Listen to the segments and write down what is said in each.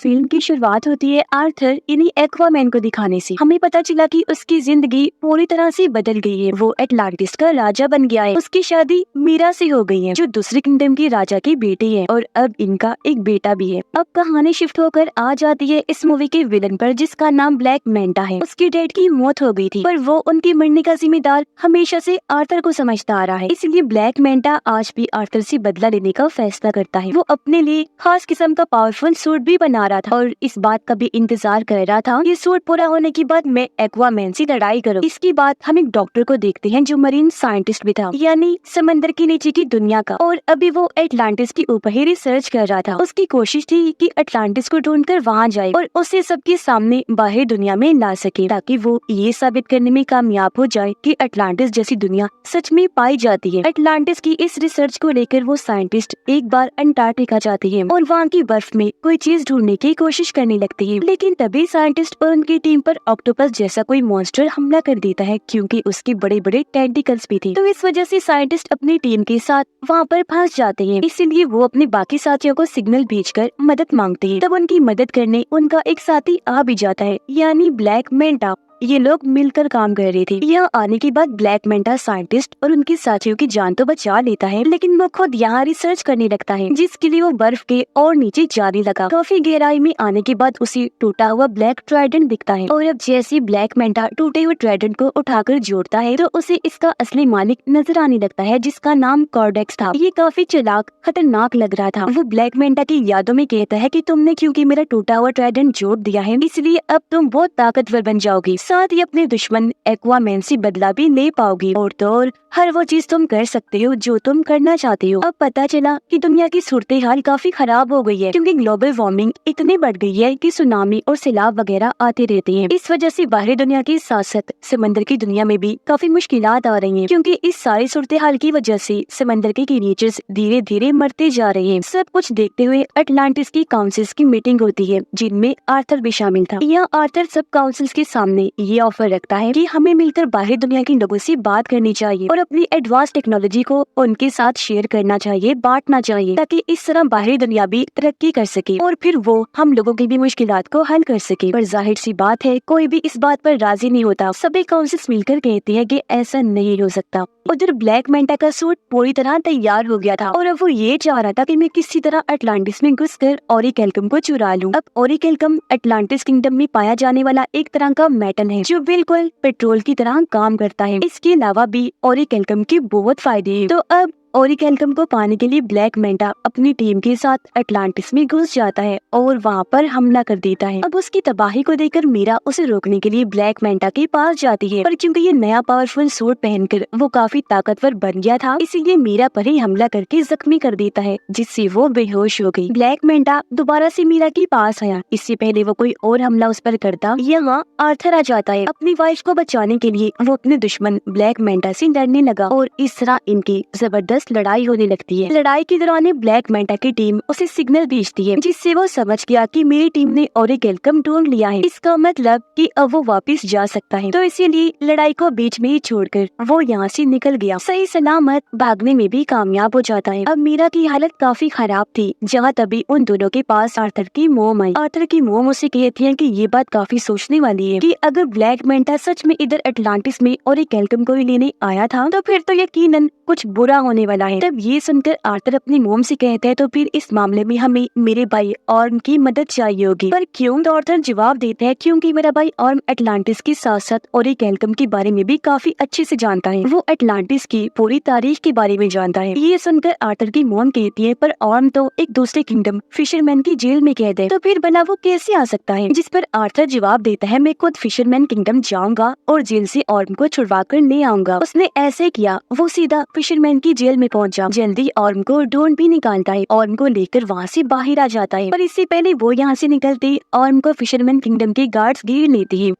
Film की शुरुआत होती है आर्थर इन्हीं एक्वामैन को दिखाने से। हमें पता चला कि उसकी जिंदगी पूरी तरह से बदल गई है। वो एटलांटिस का राजा बन गया है। उसकी शादी मीरा से हो गई है, जो दूसरे किंगडम की राजा की बेटी है, और अब इनका एक बेटा भी है। अब कहानी शिफ्ट होकर आ जाती है इस मूवी के विलन पर, जिसका नाम ब्लैक मैंटा है। उसकी डैड की मौत हो गई थी, पर वो उनके मरने का जिम्मेदार हमेशा से आर्थर को समझता आ रहा है। इसलिए ब्लैक मैंटा आज भी आर्थर से बदला लेने का फैसला करता है। वो अपने लिए खास किस्म का पावरफुल सूट भी बना रहा था और इस बात का भी इंतजार कर रहा था ये सूट पूरा होने के बाद मैं एक्वामैन से लड़ाई करूं। इसके बाद हम एक डॉक्टर को देखते हैं जो मरीन साइंटिस्ट भी था, यानी समंदर के नीचे की दुनिया का, और अभी वो एटलांटिस के ऊपर ही रिसर्च कर रहा था। उसकी कोशिश थी कि एटलांटिस को ढूंढकर वहाँ जाए और उसे सबके सामने बाहर दुनिया में ला सके, ताकि वो ये साबित करने में कामयाब हो जाए कि एटलांटिस जैसी दुनिया सच में पाई जाती है। एटलांटिस की इस रिसर्च को लेकर वो साइंटिस्ट एक बार अंटार्कटिका जाते हैं और वहाँ की बर्फ में कोई चीज ढूंढने की कोशिश करने लगती है। लेकिन तभी साइंटिस्ट और उनकी टीम पर ऑक्टोपस जैसा कोई मॉन्स्टर हमला कर देता है, क्योंकि उसके बड़े बड़े टेंटिकल्स भी थे। तो इस वजह से साइंटिस्ट अपनी टीम के साथ वहाँ पर फंस जाते हैं। इसीलिए वो अपने बाकी साथियों को सिग्नल भेजकर मदद मांगते हैं। तब उनकी मदद करने उनका एक साथी आ भी जाता है, यानी ब्लैक मैंटा। ये लोग मिलकर काम कर रहे थे। यहाँ आने के बाद ब्लैक मैंटा साइंटिस्ट और उनके साथियों की जान तो बचा लेता है, लेकिन वो खुद यहाँ रिसर्च करने लगता है, जिसके लिए वो बर्फ के और नीचे जाने लगा। काफी गहराई में आने के बाद उसे टूटा हुआ ब्लैक ट्राइडेंट दिखता है, और अब जैसे ब्लैक मैंटा टूटे हुए ट्राइडेंट को उठाकर जोड़ता है तो उसे इसका असली मालिक नजर आने लगता है, जिसका नाम कॉर्डेक्स था। ये काफी चालाक खतरनाक लग रहा था। वो ब्लैक मैंटा की यादों में कहता है कि तुमने क्योंकि मेरा टूटा हुआ ट्राइडेंट जोड़ दिया है, इसलिए अब तुम बहुत ताकतवर बन जाओगी, साथ ही अपने दुश्मन एक्वामैन से बदला भी ले पाओगी, और तो और हर वो चीज तुम कर सकते हो जो तुम करना चाहते हो। अब पता चला कि दुनिया की सूरत हाल काफी खराब हो गई है, क्योंकि ग्लोबल वार्मिंग इतनी बढ़ गई है कि सुनामी और सैलाब वगैरह आते रहते हैं। इस वजह से बाहरी दुनिया के साथ साथ समंदर की दुनिया में भी काफी मुश्किलात आ रही हैं, क्योंकि इस सारी सूरत हाल की वजह से समंदर के क्रिएचर्स धीरे धीरे मरते जा रहे हैं। सब कुछ देखते हुए अटलांटिस की काउंसिल्स की मीटिंग होती है, जिनमें आर्थर भी शामिल था। यहाँ आर्थर सब काउंसिल्स के सामने ये ऑफर रखता है कि हमें मिलकर बाहरी दुनिया के लोगों से बात करनी चाहिए और अपनी एडवांस टेक्नोलॉजी को उनके साथ शेयर करना चाहिए, बांटना चाहिए, ताकि इस तरह बाहरी दुनिया भी तरक्की कर सके और फिर वो हम लोगों की भी मुश्किलात को हल कर सके। पर जाहिर सी बात है, कोई भी इस बात पर राजी नहीं होता। सभी काउंसिल्स मिलकर कहते हैं कि ऐसा नहीं हो सकता। उधर ब्लैक मैंटा का सूट पूरी तरह तैयार हो गया था और अब वो ये चाह रहा था कि मैं किसी तरह अटलांटिस में घुसकर ओरिकेल्कम को चुरा लूं। अब ओरिकेल्कम अटलांटिस किंगडम में पाया जाने वाला एक तरह का मेटल है, जो बिल्कुल पेट्रोल की तरह काम करता है। इसके अलावा भी ओरिकेल्कम के बहुत फायदे हैं। तो अब ओरिकेल्कम को पाने के लिए ब्लैक मैंटा अपनी टीम के साथ अटलांटिस में घुस जाता है और वहाँ पर हमला कर देता है। अब उसकी तबाही को देखकर मीरा उसे रोकने के लिए ब्लैक मैंटा के पास जाती है, पर क्योंकि ये नया पावरफुल सूट पहनकर वो काफी ताकतवर बन गया था, इसीलिए मीरा पर ही हमला करके जख्मी कर देता है, जिससे वो बेहोश हो गई। ब्लैक मैंटा दोबारा से मीरा के पास आया। इससे पहले वो कोई और हमला उस पर करता, यहाँ आर्थर आ जाता है। अपनी वाइफ को बचाने के लिए वो अपने दुश्मन ब्लैक मैंटा से लड़ने लगा और इस तरह इनकी जबरदस्त लड़ाई होने लगती है। लड़ाई के दौरान ब्लैक मैंटा की टीम उसे सिग्नल भेजती है, जिससे वो समझ गया कि मेरी टीम ने ओरिकेल्कम ढूंढ लिया है। इसका मतलब कि अब वो वापस जा सकता है। तो इसीलिए लड़ाई को बीच में ही छोड़कर वो यहाँ से निकल गया। सही सलामत भागने में भी कामयाब हो जाता है। अब मीरा की हालत काफी खराब थी, जहाँ तभी उन दोनों के पास आर्थर की मोम आई। आर्थर की मोम उसे कहती है कि ये बात काफी सोचने वाली है कि अगर ब्लैक मैंटा सच में इधर अटलांटिस में ओरिकेल्कम को लेने आया था, तो फिर तो यकीनन कुछ बुरा होने वाला है। तब ये सुनकर आर्थर अपनी मोम से कहता है, तो फिर इस मामले में हमें मेरे भाई ऑर्म की मदद चाहिए होगी। पर क्यों? तो आर्थर जवाब देता है, क्योंकि मेरा भाई ऑर्म अटलांटिस के साथ साथ ओरिकेल्कम के बारे में भी काफी अच्छे से जानता है। वो अटलांटिस की पूरी तारीख के बारे में जानता है। ये सुनकर आर्थर की मोम कहती है, पर ऑर्म तो एक दूसरे किंगडम फिशरमैन की जेल में कैद है, तो फिर भला वो कैसे आ सकता है? जिस पर आर्थर जवाब देता है, मैं खुद फिशरमैन किंगडम जाऊंगा और जेल से ऑर्म को छुड़वा कर ले आऊंगा। उसने ऐसे किया, वो सीधा फिशरमैन की जेल में पहुंचा। जल्दी ऑर्म को ढूंढ भी निकालता है, ऑर्म को लेकर वहाँ से बाहर आ जाता है। पर इससे पहले वो यहाँ से निकलते ऑर्म को फिशरमैन किंगडम के गार्ड्स घेर लेते हैं।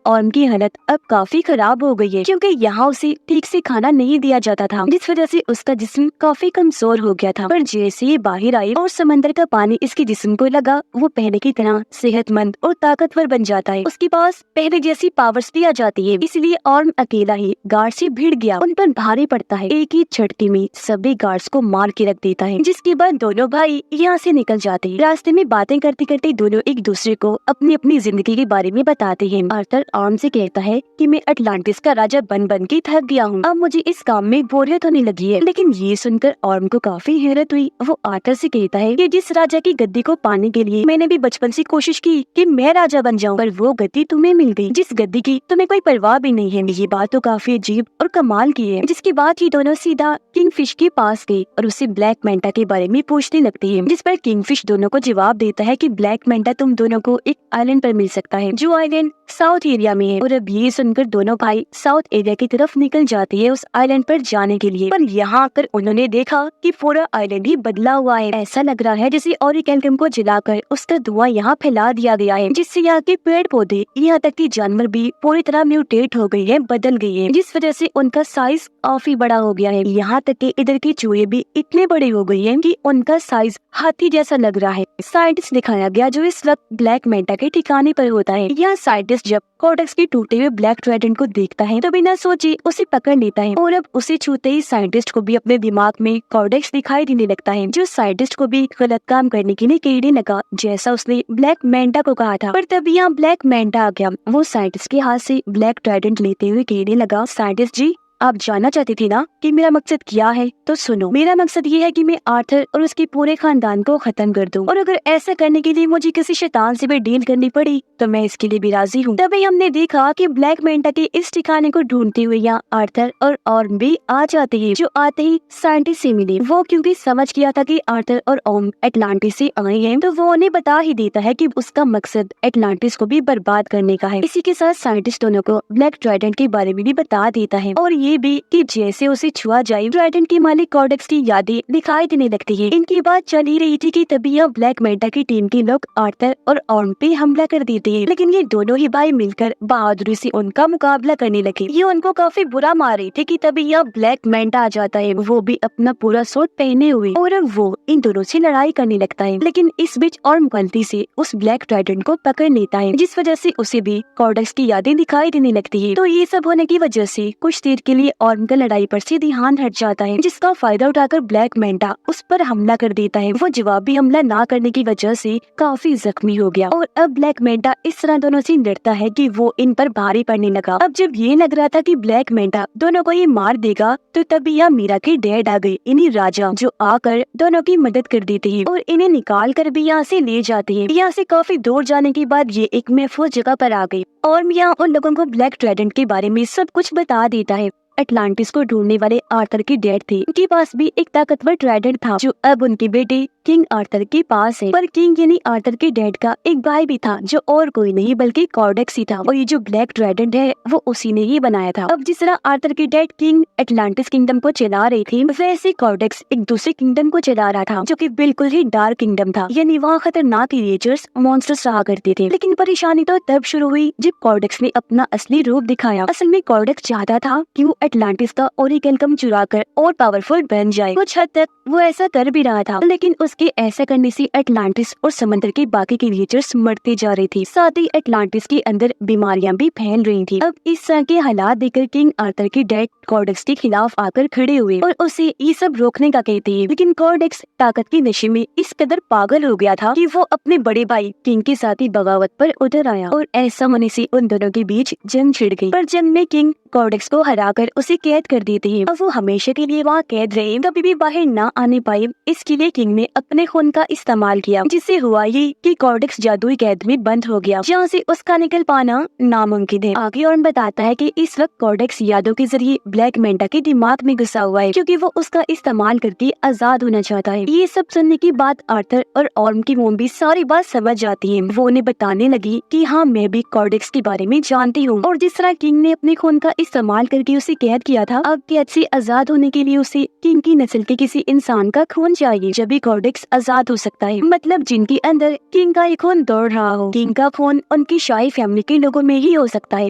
ऑर्म की हालत अब काफी खराब हो गई है, क्योंकि यहाँ उसे ठीक से खाना नहीं दिया जाता था, जिस वजह से उसका जिस्म काफी कमजोर हो गया था। पर जैसे ये बाहर आई और समंदर का पानी इसके जिस्म को लगा, वो पहले की तरह सेहतमंद और ताकतवर बन जाता है। उसके पास पहले जैसी पावर्स भी आ जाती है, इसलिए ऑर्म अकेला ही गार्ड से भिड़ गया, उन पर भारी पड़ता है। एक ही झटके में सभी गार्ड्स को मार के रख देता है, जिसके बाद दोनों भाई यहाँ से निकल जाते हैं। रास्ते में बातें करते करते दोनों एक दूसरे को अपनी अपनी जिंदगी के बारे में बताते हैं। आर्थर ऑर्म से कहता है कि मैं अटलांटिस का राजा बन बन के थक गया हूँ, अब मुझे इस काम में बोरियत होने लगी है। लेकिन ये सुनकर ऑर्म को काफी हैरत हुई। वो आर्थर से कहता है कि जिस राजा की गद्दी को पाने के लिए मैंने भी बचपन से कोशिश की कि मैं राजा बन जाऊं, पर वो गद्दी तुम्हें मिल गई, जिस गद्दी की तुम्हें कोई परवाह भी नहीं है। ये बात तो काफी अजीब और कमाल की है। जिसके बाद ये दोनों सीधा किंगफिश के पास गए और उससे ब्लैक मेंटा के बारे में पूछने लगते हैं, जिस पर किंगफिश दोनों को जवाब देता है कि ब्लैक मेंटा तुम दोनों को एक आइलैंड पर मिल सकता है, जो आइलैंड साउथ एरिया में है। और अब ये सुनकर दोनों भाई साउथ एरिया की तरफ निकल जाते हैं उस आइलैंड पर जाने के लिए। पर यहाँ आकर उन्होंने देखा कि पूरा आइलैंड ही बदला हुआ है। ऐसा लग रहा है जैसे ओरिकेलकम को जलाकर उसका धुआं यहाँ फैला दिया गया है, जिससे यहाँ के पेड़ पौधे यहाँ तक कि जानवर भी पूरी तरह म्यूटेट हो गई है, बदल गई है, जिस वजह से उनका साइज काफी बड़ा हो गया है। यहाँ तक कि इधर की चूहे भी इतने बड़े हो गई है कि उनका साइज हाथी जैसा लग रहा है। साइंटिस्ट दिखाया गया जो इस वक्त ब्लैक मेंटा के ठिकाने पर होता है। यह साइंटिस्ट जब कोडेक्स के टूटे हुए ब्लैक ट्राइडेंट को देखता है तो बिना सोचे उसे पकड़ लेता है, और अब उसे छूते ही साइंटिस्ट को भी अपने दिमाग में कोडेक्स दिखाई देने लगता है, जो साइंटिस्ट को भी गलत काम करने के लिए कहने लगा, जैसा उसने ब्लैक मेंटा को कहा था। पर तभी यहाँ ब्लैक मेंटा आ गया। वो साइंटिस्ट के हाथ से ब्लैक ट्राइडेंट लेते हुए कहने लगा, साइंटिस्ट जी, आप जानना चाहती थी ना कि मेरा मकसद क्या है, तो सुनो। मेरा मकसद ये है कि मैं आर्थर और उसके पूरे खानदान को खत्म कर दूं, और अगर ऐसा करने के लिए मुझे किसी शैतान से भी डील करनी पड़ी तो मैं इसके लिए भी राजी हूँ। तभी हमने देखा कि ब्लैक मेंटा के इस ठिकाने को ढूंढते हुए यहाँ आर्थर और ऑर्म भी आ जाते हैं, जो आते ही साइंटिस्ट से मिले। वो क्योंकि समझ गया था कि आर्थर और ऑर्म अटलांटिस से आए हैं, तो वो उन्हें बता ही देता है कि उसका मकसद अटलांटिस को भी बर्बाद करने का है। इसी के साथ साइंटिस्ट दोनों को ब्लैक ट्राइडेंट के बारे में भी बता देता है, और ये भी कि जैसे उसे छुआ जाए ट्राइडेंट के मालिक कोडेक्स की यादें दिखाई देने लगती है। इनकी बात चल ही रही थी कि तभी यह ब्लैक मेंटा की टीम के लोग आर्थर और ऑर्म पे हमला कर देते हैं, लेकिन ये दोनों ही भाई मिलकर बहादुरी से उनका मुकाबला करने लगे। ये उनको काफी बुरा मार रहे थे कि तभी यह ब्लैक मेंटा आ जाता है, वो भी अपना पूरा सूट पहने हुए, और अब वो इन दोनों से लड़ाई करने लगता है। लेकिन इस बीच ऑर्म गलती से उस ब्लैक ट्राइडेंट को पकड़ लेता है, जिस वजह से उसे भी कोडेक्स की यादें दिखाई देने लगती है। तो ये सब होने की वजह से कुछ देर के लिए ऑर्म का लड़ाई पर से ध्यान हट जाता है, जिसका फायदा उठाकर ब्लैक मेंटा उस पर हमला कर देता है। वो जवाबी हमला ना करने की वजह से काफी जख्मी हो गया, और अब ब्लैक मेंटा इस तरह दोनों से लड़ता है कि वो इन पर भारी पड़ने लगा। अब जब ये लग रहा था कि ब्लैक मेंटा दोनों को ये मार देगा, तो तभी यहाँ मीरा के डैड आ गए, इन्हीं राजा, जो आकर दोनों की मदद कर देते हैं और इन्हें निकाल कर भी यहाँ से ले जाते हैं। यहाँ से काफी दूर जाने के बाद ये एक महफूज जगह पर आ गए, और यहाँ उन लोगों को ब्लैक ट्राइडेंट के बारे में सब कुछ बता देता है। अटलांटिस को ढूंढने वाले आर्थर के डैड थे, उनके पास भी एक ताकतवर ट्राइडेंट था, जो अब उनके बेटे किंग आर्थर के पास है। पर किंग यानी आर्थर के डैड का एक भाई भी था, जो और कोई नहीं बल्कि कोडेक्स ही था, और ये जो ब्लैक ट्राइडेंट है वो उसी ने ही बनाया था। अब जिस तरह आर्थर के डैड किंग अटलांटिस किंगडम को चला रहे थे, वैसे कोडेक्स एक दूसरे किंगडम को चला रहा था, जो कि बिल्कुल ही डार्क किंगडम था, यानी वहाँ खतरनाक क्रिएचर्स, मॉन्स्टर्स रहा करते थे। लेकिन परेशानी तो तब शुरू हुई जब कोडेक्स ने अपना असली रूप दिखाया। असल में कोडेक्स चाहता था कि वो अटलांटिस का ओरिकेलकम चुरा कर और पावरफुल बन जाए। कुछ हद तक वो ऐसा कर भी रहा था, लेकिन उसके ऐसा करने से अटलांटिस और समुद्र के बाकी क्रिएचर्स मरते जा रहे थे, साथ ही अटलांटिस के अंदर बीमारियां भी फैल रही थी। अब इस तरह के हालात देखकर किंग आर्थर के डैड कोडेक्स के खिलाफ आकर खड़े हुए और उसे ये सब रोकने का कहते हैं। लेकिन कोडेक्स ताकत के नशे में इस कदर पागल हो गया था कि वो अपने बड़े भाई किंग के साथ ही बगावत पर उतर आया, और ऐसा होने से उन दोनों के बीच जंग छिड़ गई। पर जंग में किंग कोडेक्स को हराकर उसे कैद कर देते हैं। अब वो हमेशा के लिए वहाँ कैद रहे, कभी भी बाहर ना आने पाए। इसके लिए किंग ने अपने खून का इस्तेमाल किया, जिससे हुआ ये कि कोडेक्स जादुई कैद में बंद हो गया, जहाँ से उसका निकल पाना नामुमकिन है। आगे और बताता है कि इस वक्त कोडेक्स यादों के जरिए ब्लैक मेंटा के दिमाग में घुसा हुआ है, क्योंकि वो उसका इस्तेमाल करके आजाद होना चाहता है। ये सब सुनने के बाद आर्थर और ऑर्म की मोम भी सारी बात समझ जाती है। वो उन्हें बताने लगी कि हाँ, मैं भी कोडेक्स के बारे में जानती हूँ, और जिस तरह किंग ने अपने खून का इस्तेमाल करके उसे कैद किया था, अब कैद से आजाद होने के लिए उसे किंग की नस्ल के किसी इंसान का खून चाहिए, जब भी कॉर्डेक्स आजाद हो सकता है। मतलब जिनके अंदर किंग का एक खून दौड़ रहा हो। किंग का खून उनकी शाही फैमिली के लोगों में ही हो सकता है।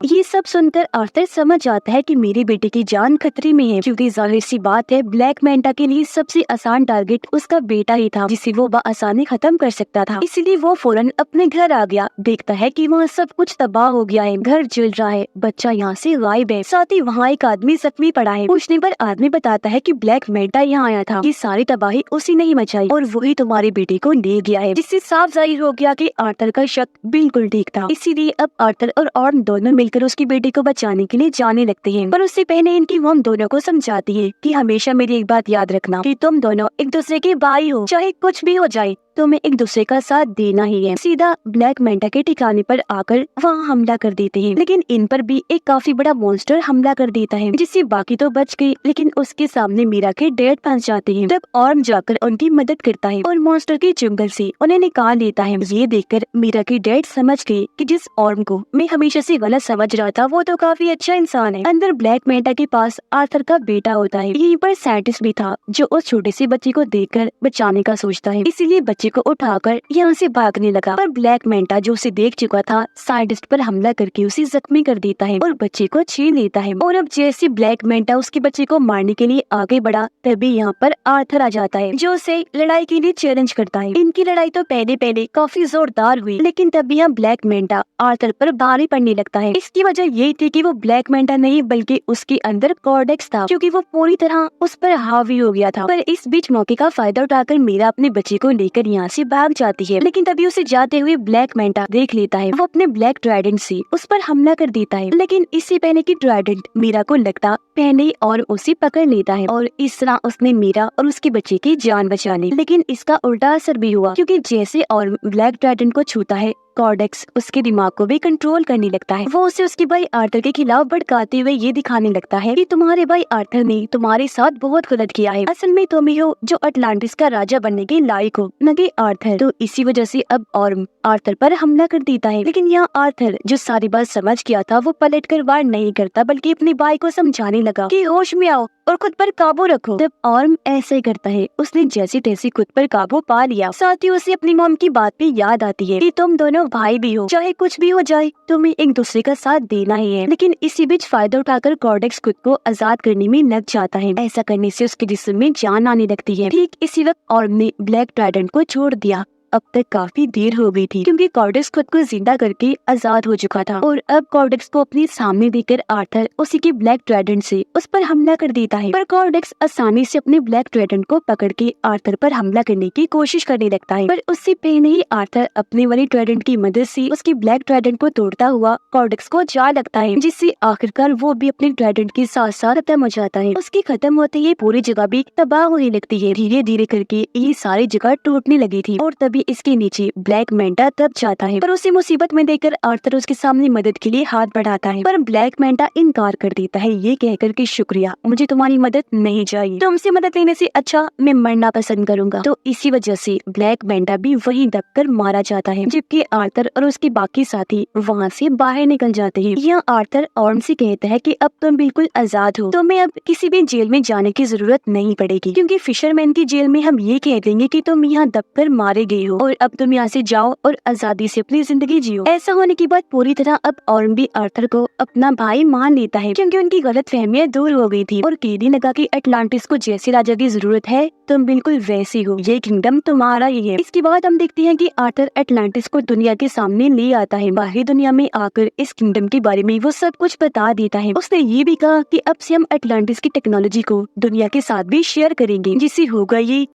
ये सब सुनकर आर्थर समझ जाता है कि मेरे बेटे की जान खतरे में है, क्योंकि जाहिर सी बात है ब्लैक मैंटा के लिए सबसे आसान टारगेट उसका बेटा ही था, जिसे वो बआसानी खत्म कर सकता था। इसलिए वो फौरन अपने घर आ गया। देखता है कि वहाँ सब कुछ तबाह हो गया है, घर जल रहा है, बच्चा यहाँ से गायब है, साथ ही वहाँ एक आदमी जख्मी पड़ा है। पूछने पर आदमी बताता है कि ब्लैक मैंटा यहाँ आया था, ये सारी तबाही उसी ने ही मचाई और वही तुम्हारे बेटे को ले गया है, जिससे साफ जाहिर हो गया कि आर्थर का शक बिल्कुल ठीक था। इसीलिए अब आर्थर और ऑर्म दोनों मिलकर उसकी बेटी को बचाने के लिए जाने लगते हैं। पर उससे पहले इनकी मॉम दोनों को समझाती है कि हमेशा मेरी एक बात याद रखना कि तुम दोनों एक दूसरे के भाई हो, चाहे कुछ भी हो जाए तुम्हें एक दूसरे का साथ देना ही है। सीधा ब्लैक मैंटा के ठिकाने पर आकर वहाँ हमला कर देते हैं, लेकिन इन पर भी एक काफी बड़ा मॉन्स्टर हमला कर देता है, जिससे बाकी तो बच गए, लेकिन उसके सामने मीरा के डैड फंस जाते हैं। तब ऑर्म जाकर उनकी मदद करता है और मॉन्स्टर के जंगल से उन्हें निकाल लेता है। ये देखकर मीरा के डैड समझ गए कि जिस ऑर्म को मैं हमेशा से गलत समझ रहा था वो तो काफी अच्छा इंसान है। अंदर ब्लैक मैंटा के पास आर्थर का बेटा होता है। यहीं पर साइंटिस्ट भी था जो उस छोटे से बच्चे को देखकर बचाने का सोचता है, इसीलिए बच्चे को उठाकर यहाँ से भागने लगा। पर ब्लैक मैंटा जो उसे देख चुका था साइंटिस्ट पर हमला करके उसे जख्मी कर देता है और बच्चे को छीन लेता है। और अब जैसे ब्लैक मैंटा उसके बच्चे को मारने के लिए आगे बढ़ा, तभी यहाँ पर आर्थर आ जाता है जो उसे लड़ाई के लिए चैलेंज करता है। इनकी लड़ाई तो पहले काफी जोरदार हुई, लेकिन तभी यहाँ ब्लैक मैंटा आर्थर पर भारी पड़ने लगता है। इसकी वजह यही थी कि वो ब्लैक मैंटा नहीं बल्कि उसके अंदर कॉर्डेक्स था, क्योंकि वो पूरी तरह उस पर हावी हो गया था। पर इस बीच मौके का फायदा उठाकर मीरा अपने बच्चे को लेकर यहाँ से भाग जाती है, लेकिन तभी उसे जाते हुए ब्लैक मैंटा देख लेता है। वो अपने ब्लैक ट्राइडेंट से उस पर हमला कर देता है, लेकिन इससे पहले कि ट्राइडेंट मीरा को लगता पहले और उसे पकड़ लेता है और इस तरह उसने मीरा और उसके बच्चे की जान बचा ली। लेकिन इसका उल्टा असर भी हुआ, क्योंकि जैसे और ब्लैक ट्राइडेंट को छूता है कॉर्डेक्स उसके दिमाग को भी कंट्रोल करने लगता है। वो उसे उसके भाई आर्थर के खिलाफ भड़काते हुए ये दिखाने लगता है कि तुम्हारे भाई आर्थर ने तुम्हारे साथ बहुत गलत किया है, असल में तुम ही हो जो अटलांटिस का राजा बनने के लायक हो, न कि आर्थर। तो इसी वजह से अब ऑर्म आर्थर पर हमला कर देता है, लेकिन यहाँ आर्थर जो सारी बात समझ गया था वो पलटकर वार नहीं करता, बल्कि अपने भाई को समझाने लगा कि होश में आओ और खुद पर काबू रखो। तब ऑर्म ऐसा ही करता है, उसने जैसे तैसे खुद पर काबू पा लिया। साथ ही उसे अपनी मॉम की बात भी याद आती है कि तुम दोनों भाई भी हो, चाहे कुछ भी हो जाए तुम्हें एक दूसरे का साथ देना ही है। लेकिन इसी बीच फायदा उठाकर कॉर्डेक्स खुद को आजाद करने में लग जाता है। ऐसा करने से उसके जिस्म में जान आने लगती है। ठीक इसी वक्त ऑर्म ने ब्लैक ट्राइडेंट को छोड़ दिया। अब तक काफी देर हो गई थी, क्योंकि कॉर्डेक्स खुद को जिंदा करके आजाद हो चुका था और अब कॉर्डेक्स को अपने सामने देखकर आर्थर उसी के ब्लैक ट्राइडेंट से उस पर हमला कर देता है। पर कॉर्डेक्स आसानी से अपने ब्लैक ट्राइडेंट को पकड़ के आर्थर पर हमला करने की कोशिश करने लगता है। पर उससे पहले ही आर्थर अपने वाली ट्राइडेंट की मदद से उसकी ब्लैक ट्राइडेंट को तोड़ता हुआ कॉर्डेक्स को जा लगता है, जिससे आखिरकार वो भी अपने ट्राइडेंट के साथ साथ खत्म हो जाता है। उसकी खत्म होते ही पूरी जगह भी तबाह होने लगती है। धीरे धीरे करके ये सारी जगह टूटने लगी थी और तभी इसके नीचे ब्लैक मैंटा दब जाता है। पर उसे मुसीबत में देखकर आर्थर उसके सामने मदद के लिए हाथ बढ़ाता है, पर ब्लैक मैंटा इनकार कर देता है, ये कहकर कि शुक्रिया, मुझे तुम्हारी मदद नहीं चाहिए, तुमसे मदद लेने से अच्छा मैं मरना पसंद करूंगा। तो इसी वजह से ब्लैक मैंटा भी वहीं दबकर मारा जाता है, जबकि आर्थर और उसके बाकी साथी वहाँ से बाहर निकल जाते हैं। यहाँ आर्थर ऑर्म से कहता है कि अब तुम बिल्कुल आजाद हो, तुम्हें अब किसी भी जेल में जाने की जरूरत नहीं पड़ेगी, क्योंकि फिशरमैन की जेल में हम ये कह देंगे कि तुम यहाँ दबकर मारे गए हो और अब तुम यहाँ से जाओ और आजादी से अपनी जिंदगी जियो। ऐसा होने के बाद पूरी तरह अब ऑर्म भी आर्थर को अपना भाई मान लेता है, क्योंकि उनकी गलत फहमियाँ दूर हो गई थी और कहने लगा कि अटलांटिस को जैसे राजा की जरूरत है तुम बिल्कुल वैसी हो, ये किंगडम तुम्हारा ही है। इसके बाद हम देखते हैं कि आर्थर अटलांटिस को दुनिया के सामने ले आता है। बाहरी दुनिया में आकर इस किंगडम के बारे में वो सब कुछ बता देता है। उसने ये भी कहा कि अब से हम अटलांटिस की टेक्नोलॉजी को दुनिया के साथ भी शेयर करेंगे, जिससे होगा ये